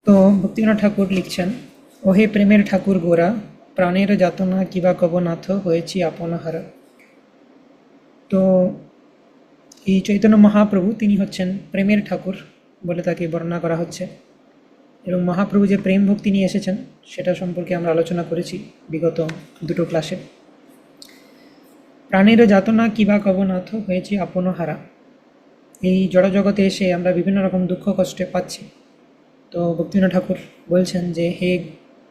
তো ভক্তিবিনোদ ঠাকুর লিখছেন, ওহে প্রেমের ঠাকুর গোরা, প্রাণের যাতনা কিবা কবনাথ হয়েছি আপনহারা। তো এই চৈতন্য মহাপ্রভু তিনি হচ্ছেন প্রেমের ঠাকুর বলে তাকে বর্ণনা করা হচ্ছে, এবং মহাপ্রভু যে প্রেম ভক্তি নিয়ে এসেছেন সেটা সম্পর্কে আমরা আলোচনা করেছি বিগত দুটো ক্লাসে। প্রাণের যাতনা কিবা কবনাথ হয়েছি আপনহারা। এই জড়জগতে এসে আমরা বিভিন্ন রকম দুঃখ কষ্টে পাচ্ছি। তো ভক্তিবিনোদ ঠাকুর বলছেন যে হে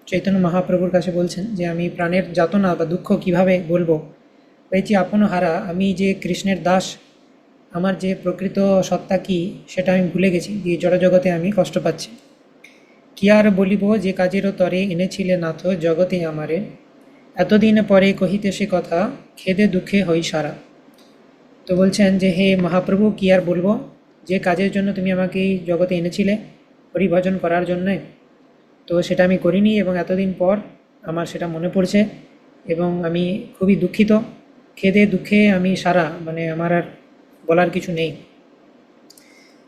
চৈতন্য মহাপ্রভুর কাছে বলছেন যে আমি প্রাণের যাতনা বা দুঃখ কিভাবে বলবো, হয়েছি আপনহারা, আমি যে কৃষ্ণের দাস, আমার যে প্রকৃত সত্তা কি সেটা আমি ভুলে গেছি, এই জড়জগতে আমি কষ্ট পাচ্ছি। কি আর বলিব যে কাজেরও তরে এনেছিলে নাথ জগতে আমারে, এতদিন পরে কহিতে সে কথা খেদে দুঃখে হই সারা। তো বলছেন যে হে মহাপ্রভু, কি আর বলবো, যে কাজের জন্য তুমি আমাকে এই জগতে এনেছিলে হরিভজন করার জন্যে, তো সেটা আমি করিনি এবং এতদিন পর আমার সেটা মনে পড়ছে এবং আমি খুবই দুঃখিত। খেদে দুঃখে আমি সারা, মানে আমার আর বলার কিছু নেই।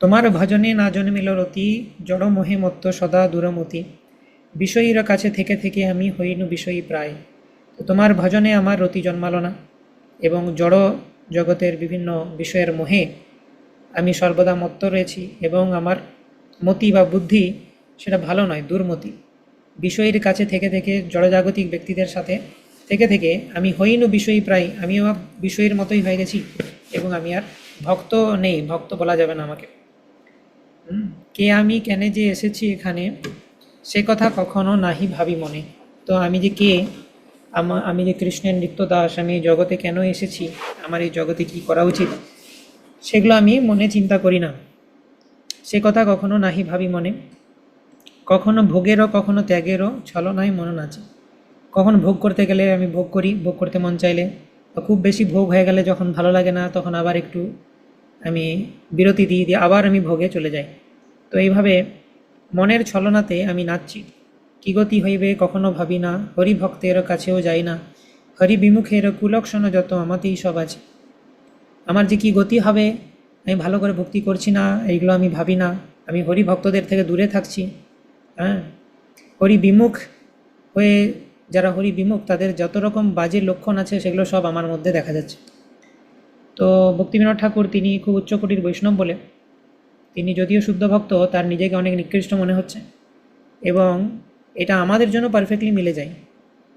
তোমার ভজনে না জন্মিল রতি, জড় মোহে মত্ত সদা দূরমতি, বিষয়ীর কাছে থেকে থেকে আমি হইনু বিষয়ী প্রায়। তো তোমার ভজনে আমার রতি জন্মালো না এবং জড় জগতের বিভিন্ন বিষয়ের মোহে আমি সর্বদা মত্ত রয়েছি এবং আমার মতি বা বুদ্ধি সেটা ভালো নয়, দুর্মতি। বিষয়ের কাছে থেকে থেকে জড়জাগতিক ব্যক্তিদের সাথে থেকে থেকে আমি হইনু বিষয়ী প্রায়, আমিও বিষয়ের মতোই হয়ে গেছি এবং আমি আর ভক্ত নেই, ভক্ত বলা যাবে না আমাকে। কে আমি কেনে যে এসেছি এখানে, সে কথা কখনো নাহি ভাবি মনে। তো আমি যে কে, আমি যে কৃষ্ণের নিত্য দাস, আমি এই জগতে কেন এসেছি, আমার এই জগতে কি করা উচিত, সেগুলো আমি মনে চিন্তা করি না, সে কথা কখনো নাহি ভাবি মনে। কখনো ভোগেরও কখনো ত্যাগেরও ছলনায় মন নাচে। কখনো ভোগ করতে গেলে আমি ভোগ করি, ভোগ করতে মন চাইলে, খুব বেশি ভোগ হয়ে গেলে যখন ভালো লাগে না তখন আবার একটু আমি বিরতি দিয়ে আবার আমি ভোগে চলে যাই। তো এইভাবে মনের ছলনাতে আমি নাচছি। কি গতি হইবে কখনো ভাবি না, হরি ভক্তের কাছেও যাই না, হরি বিমুখের কুলক্ষণ যত আমাতেই সব আছে। আমার যে কি গতি হবে, আমি ভালো করে ভক্তি করছি না, এইগুলো আমি ভাবি না, আমি হরি ভক্তদের থেকে দূরে থাকছি। হ্যাঁ, হরি বিমুখ হয়ে, যারা হরি বিমুখ তাদের যত রকম বাজে লক্ষণ আছে সেগুলো সব আমার মধ্যে দেখা যাচ্ছে। তো ভক্তিবিনোদ ঠাকুর তিনি খুব উচ্চকোটির বৈষ্ণব বলে, তিনি যদিও শুদ্ধ ভক্ত, তার নিজেকে অনেক নিকৃষ্ট মনে হচ্ছে এবং এটা আমাদের জন্য পারফেক্টলি মিলে যায়।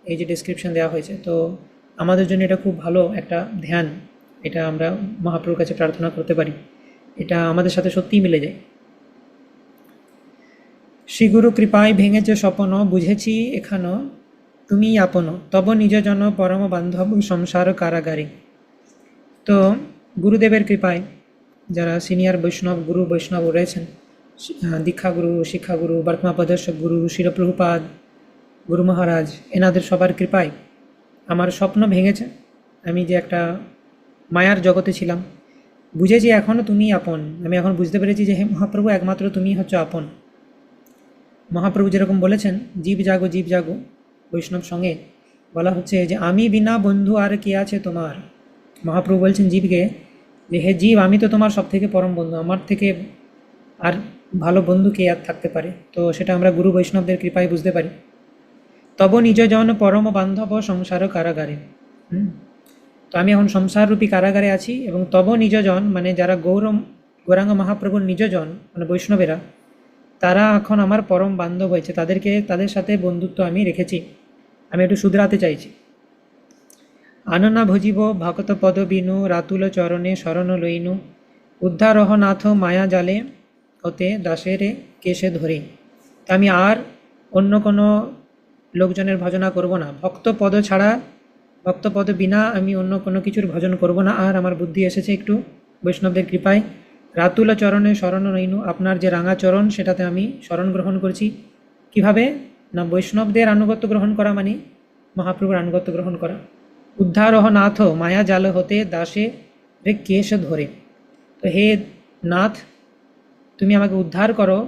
এই যে ডেসক্রিপশন দেওয়া হয়েছে, তো আমাদের জন্য এটা খুব ভালো একটা ধ্যান, এটা আমরা মহাপ্রভুর কাছে প্রার্থনা করতে পারি, এটা আমাদের সাথে সত্যিই মিলে যায়। শ্রীগুরু কৃপায় ভেঙেছে স্বপন, বুঝেছি এখানো তুমি আপন, তব নিজ জন পরম বান্ধব সংসার কারাগারে। তো গুরুদেবের কৃপায় যারা সিনিয়র বৈষ্ণব গুরু বৈষ্ণব রয়েছেন, দীক্ষাগুরু, শিক্ষাগুরু, বর্তমান প্রদর্শক গুরু, শিরপ্রভুপাদ, গুরু মহারাজ, এনাদের সবার কৃপায় আমার স্বপ্ন ভেঙেছে। আমি যে একটা মায়ার জগতে ছিলাম, বুঝেছি এখনও তুমি আপন। আমি এখন বুঝতে পেরেছি যে হে মহাপ্রভু, একমাত্র তুমি হচ্ছে আপন। মহাপ্রভু যেরকম বলেছেন, জীব জাগো বৈষ্ণব সঙ্গে বলা হচ্ছে যে আমি বিনা বন্ধু আর কে আছে তোমার। মহাপ্রভু বলছেন জীবকে যে হে জীব, আমি তো তোমার সব থেকে পরম বন্ধু, আমার থেকে আর ভালো বন্ধু কে আর থাকতে পারে। তো সেটা আমরা গুরু বৈষ্ণবদের কৃপায় বুঝতে পারি। তব নিজ জন পরম বান্ধব সংসার কারাগারে। তো আমি এখন সংসাররূপী কারাগারে আছি এবং তব নিজজন, মানে যারা গৌরাঙ্গ মহাপ্রভুর নিজজন, মানে বৈষ্ণবেরা, তারা এখন আমার পরম বান্ধব হয়েছে, তাদের সাথে বন্ধুত্ব আমি রেখেছি, আমি একটু শুধরাতে চাইছি। আননা ভজিব ভকত পদ বিনু, রাতুল চরণে শরণ লইনু, উদ্ধারহ নাথ মায়া জালে হতে দাসেরে কেশে ধরে। তা আমি আর অন্য কোনো লোকজনের ভজনা করব না, ভক্তপদ ছাড়া, ভক্তপদ বিনা আমি অন্য কোনো কিছুর ভজন করব না। আর আমার বুদ্ধি এসেছে একটু বৈষ্ণবদের কৃপায়। রাতুল চরণে শরণ নইনু, আপনার যে রাঙা চরণ সেটাতে আমি শরণ গ্রহণ করছি। কিভাবে না, বৈষ্ণবদের আনুগত্য গ্রহণ করা মানে মহাপ্রভুর আনুগত্য গ্রহণ করা। উদ্ধারহ নাথ মায়া জাল হতে দাসে রে কেশ ধরে। তো হে নাথ, তুমি আমাকে উদ্ধার করো,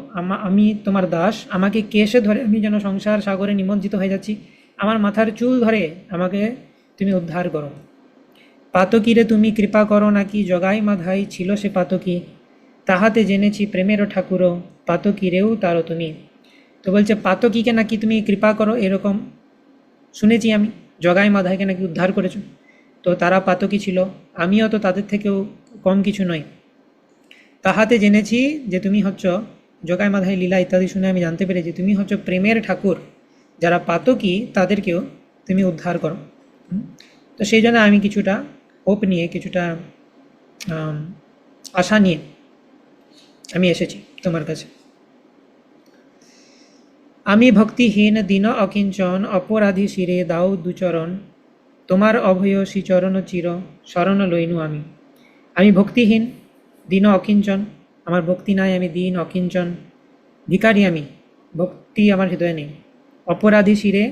আমি তোমার দাস, আমাকে কেশে ধরে, আমি যেন সংসার সাগরে নিমজ্জিত হয়ে যাচ্ছি, আমার মাথার চুল ধরে আমাকে তুমি উদ্ধার করো। পাতকীরে তুমি কৃপা করো নাকি, জগাই মাধাই ছিল সে পাতকী, তাহাতে জেনেছি প্রেমেরও ঠাকুরও, পাতকীরেও তারও তুমি। তো বলছে পাতকীকে নাকি তুমি কৃপা করো, এরকম শুনেছি আমি, জগাই মাধাইকে নাকি উদ্ধার করেছো। তো তারা পাতকী ছিল, আমিও তো তাদের থেকেও কম কিছু নই। তাহাতে জেনেছি যে তুমি হচ্ছ, জগাই মাধাই লীলা ইত্যাদি শুনে আমি জানতে পেরেছি তুমি হচ্ছ প্রেমের ঠাকুর, যারা পাতকী তাদেরকেও তুমি উদ্ধার করো। তো সেই জন্য আমি কিছুটা হোপ নিয়ে, কিছুটা আশা নিয়ে আমি এসেছি তোমার কাছে। আমি ভক্তিহীন দীন অকিঞ্চন, অপরাধী শিরে দাও দুচরণ, তোমার অভয় শ্রীচরণ চির শরণ লইনু আমি। আমি ভক্তিহীন, দীন অকিঞ্চন, আমার ভক্তি নাই, আমি দীন অকিঞ্চন, ভিখারি আমি, ভক্তি আমার হৃদয়ে নেই। অপরাধী শিরে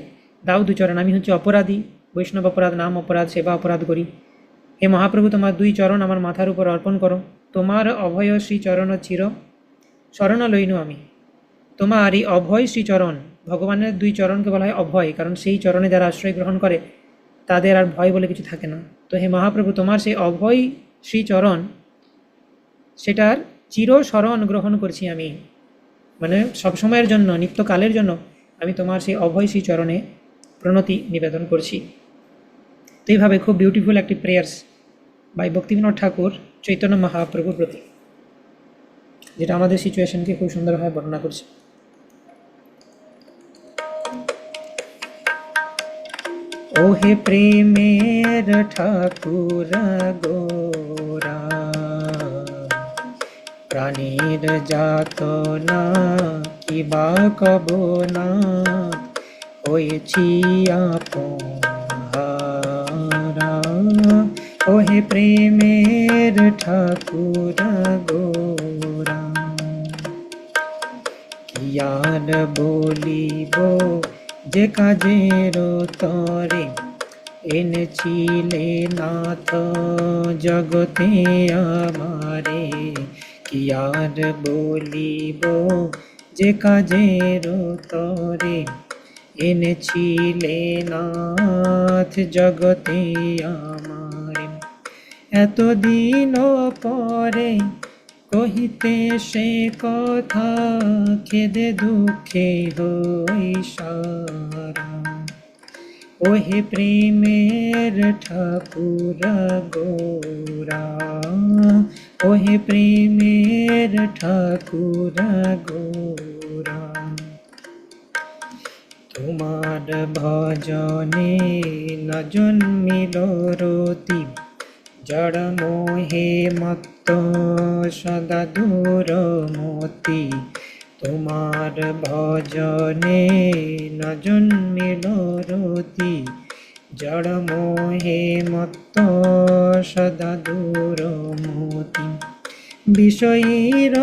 দাও দুচরণ, আমি হচ্ছে অপরাধী, বৈষ্ণব অপরাধ, নাম অপরাধ, সেবা অপরাধ করি। হে মহাপ্রভু, তোমার দুই চরণ আমার মাথার উপর অর্পণ করো, তোমার অভয় শ্রীচরণ চির শরণ লইনু আমি। তোমার এই অভয় শ্রীচরণ, ভগবানের দুই চরণকে বলা হয় অভয়, কারণ সেই চরণে যারা আশ্রয় গ্রহণ করে তাদের আর ভয় বলে কিছু থাকে না। তো হে মহাপ্রভু, তোমার সেই অভয় শ্রীচরণ, সেটার চির শরণ গ্রহণ করছি আমি, মানে সবসময়ের জন্য, নিত্যকালের জন্য আমি তোমার সেই অভয় শ্রীচরণে প্রণতি নিবেদন করছি। তো এইভাবে খুব বিউটিফুল একটি প্রেয়ার্স বাই ভক্তিবিনোদ ঠাকুর চৈতন্য মহাপ্রভুর প্রতি, যেটা আমাদের সিচুয়েশনকে খুব সুন্দরভাবে বর্ণনা করছে। ও হে প্রেমের ঠাকুর গোরা, প্রাণীর যাতনা কিবা কব না, হয়েছি আপনহারা। ও হে প্রেমের ঠাকুর গোরা, কি আর বলিব যে কাজের তরে, এনেছিলে নাথ জগতে আমারে। কি আর বলিব যে কাজের তরে, এনেছিলে নাথ জগতে আমারে। এতদিন পরে কহিতে সে কথা, খেদে দুঃখে হই সারা। ও হে প্রেমের ঠাকুর গোরা, ও হে প্রেমের ঠাকুর গোরা, তোমার ভজনে ন জন্মিল রতি, জড় মোহে মত্ত সদা দূর মতি। তোমার ভজনে ন জন্মিল রতি, জড় মোহে মত্ত সদা দূর মতি। বিষয়ীর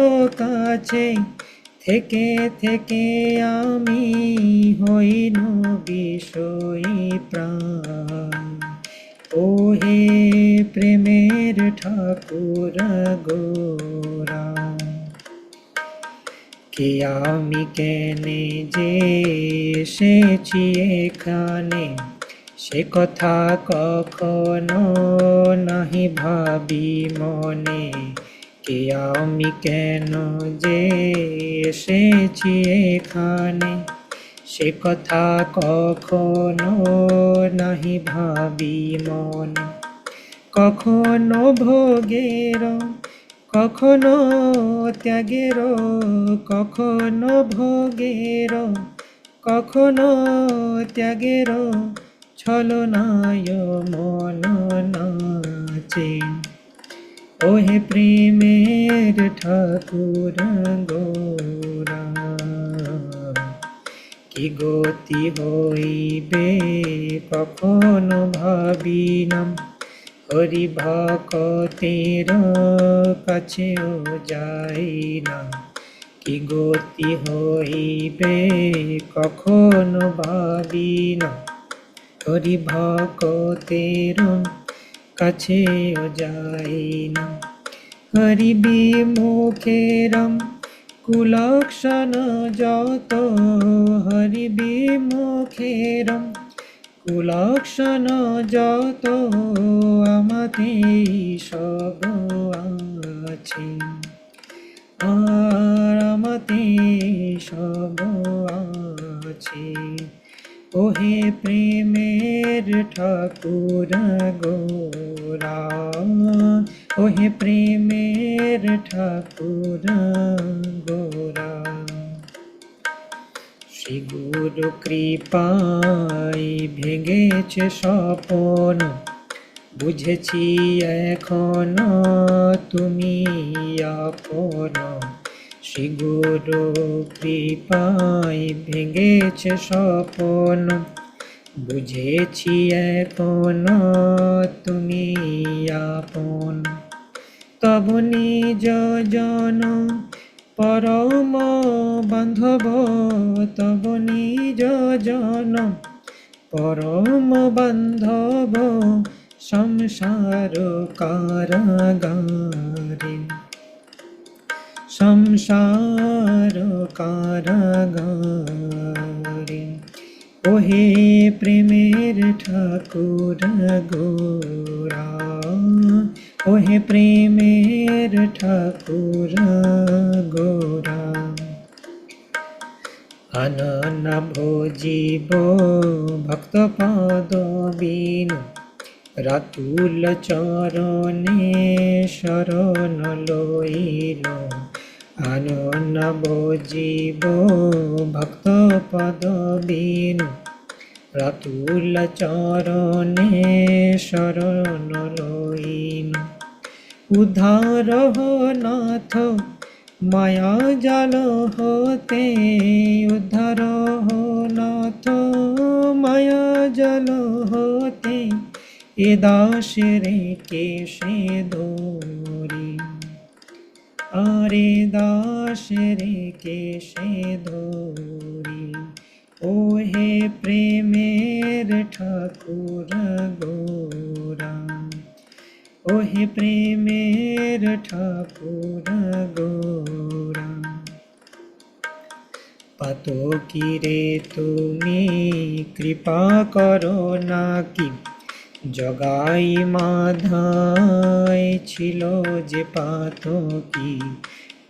কাছে থেকে থেকে আমি হইল বিষয়ী প্রাণ। ও হে প্রেমের ঠাকুর গোরা, কে আমি কেনে যে এসেছি এখানে, সে কথা কখনো নাহি ভাবি মনে। কে আমি কেন যে এসেছি এখানে, সে কথা কখনো নাহি ভাবি মনে। কখনো ভোগের, কখনো ত্যাগের, কখনো ভোগের, কখনো ত্যাগের ছলনায় মন নাচে। ও হে প্রেমের ঠাকুর গোরা, কি গতি হইবে কখনো ভাবিনাম, হরি ভকতের কাছেও যাই না। কি গতি হইবে কখনো ভাবিনা, হরি ভকতের কাছেও যাই না। হরি বিমুখেরম কুলক্ষণ যত, হরি বিমুখেরম কুলক্ষণ যত, আমাতে সব আছে, আর আমাতে সব আছে। ওহে প্রেমের ঠাকুর গোরা, ওহে প্রেমের ঠাকুর গোরা। শ্রী গুরু কৃপায় ভেঙেছে স্বপন, বুঝেছি এখন তুমি আপন। শ্রী গুরু কৃপায় ভেঙেছে স্বপন, বুঝেছি এখন তুমি আপন। তব নিজ জন পরম বান্ধব, তব নিজ জন পরম বান্ধব, সংসার কারাগারে, সংসার কারাগারে। ওহে প্রেমের ঠাকুর গোরা, ওহে প্রেমের ঠাকুর গোরা। আনন ভোজিব ভক্ত পদ বিনু, রাতুল চরণে শরণ লইল। আনন ভোজিব ভক্ত পদ বিনু, রাতুল চরণে শরণ লইল। উদ্ধার নাথ মায়া জাল হতে, উদ্ধার নাথ মায়া জাল হতে। এ দাসের কেশে ধরি, আরে দাসের কেশে ধরি। ওহে প্রেমের ঠাকুর গোরা, ওহে প্রেমের ঠাকুর গোরা। পাতকীরে তুমি কৃপা করো নাকি, জগাই মাধায় ছিল যে পাতকী।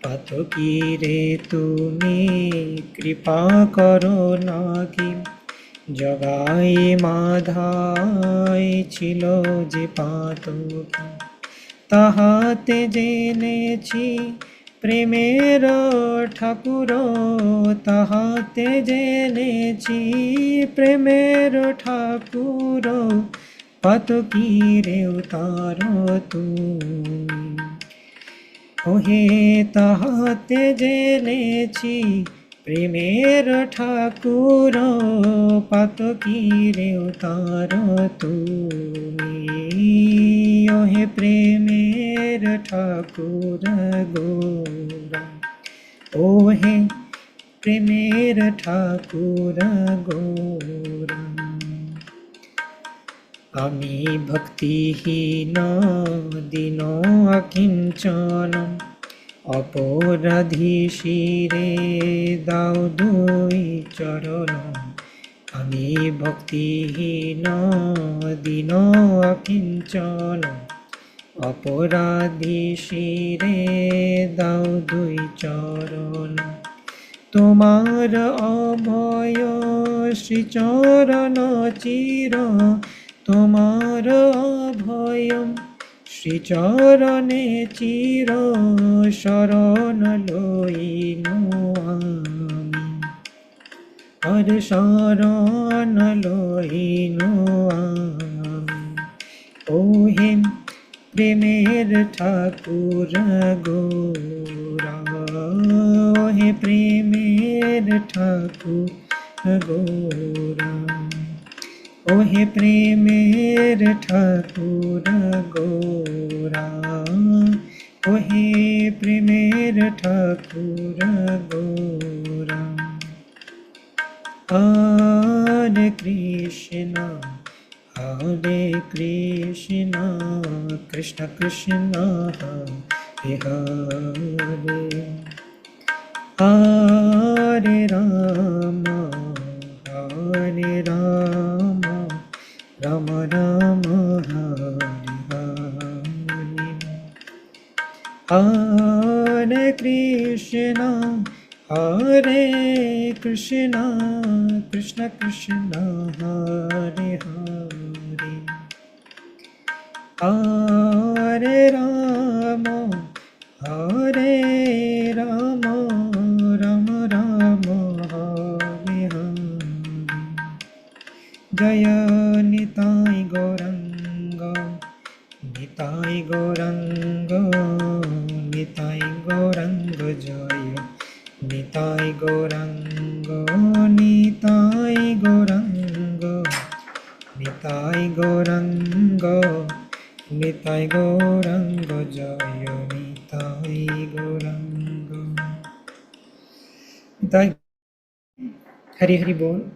পাতকীরে তুমি কৃপা করো নাকি, জগাই মাধায় ছিল যে পাতকী। তাহাতে জেনেছি প্রেমের ঠাকুর, তাহাতে জেনেছি প্রেমের ঠাকুর। পাতকীরে উতার তুমি, ওহে তাহাতে জেনেছি প্রেমের ঠাকুর। পাতকীরে উতার তুমি, ওহে প্রেমের ঠাকুর গোরা, ওহে প্রেমের ঠাকুর গোরা। আমি ভক্তিহীন দীন অকিঞ্চন, অপরাধী শিরে দাও দুই চরণ। আমি ভক্তিহীন দীন অকিঞ্চন, অপরাধী শিরে দাও দুই চরণ। তোমার অভয় শ্রীচরণ চির, তোমার অভয় শ্রীচরণে চির। শরণ লইনু আমি, আর শরণ লইনু আমি। ওহে প্রেমের ঠাকুর গোরা, ওহে প্রেমের ঠাকুর গোরা, ওহে প্রেমের ঠাকুর গোরা, ওহে প্রেমের ঠাকুর গোরা। হরে কৃষ্ণ হরে কৃষ্ণ, কৃষ্ণ কৃষ্ণ হরে হরে। হরে রাম হরে রাম, রাম রাম হরে হরে। হরে কৃষ্ণ हरे कृष्णा कृष्ण कृष्ण हरे हरे हरे राम राम राम हरे हरे जय निताय गौरंग निताय गौरंग निताय गौरंग जय निताय गौरंग निताय गौरंग निताय गौरंग निताय गौरंग जय निताय गौरंग निताय हरि हरि बोल।